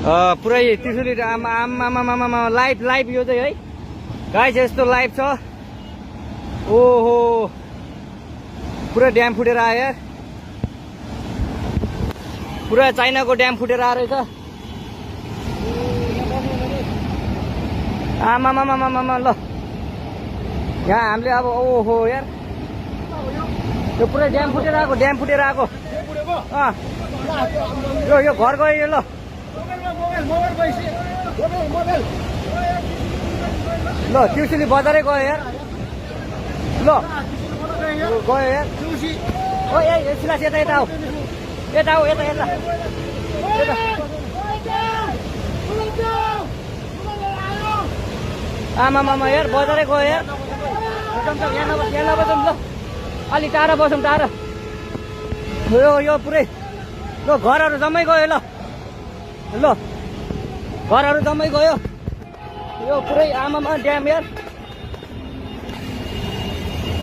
पुरै त्रिशुली आमा लाइभ यो चाहिँ है गाइस यस्तो लाइभ छ। ओहो पुरा ड्याम फुटेर आयो यार, पुरा चाइनाको ड्याम फुटेर आएर रहेछ। आमामामामामा ल यहाँ हामीले अब ओहो यार यो पुरै ड्याम फुटेर आएको यो घर गयो यो। ल ल त्रिशुली बजारै गयो यार। ल गयो यार ओ ए सिलास यता आऊ यता आमामामा यार बजारै गयो यार। यहाँ नबसौँ ल अलि टाढा बसौँ टाढा। यो पुरै ल घरहरू जम्मै गयो। ल घरहरू जम्मै गयो यो पुरै आमामा ड्याम यार।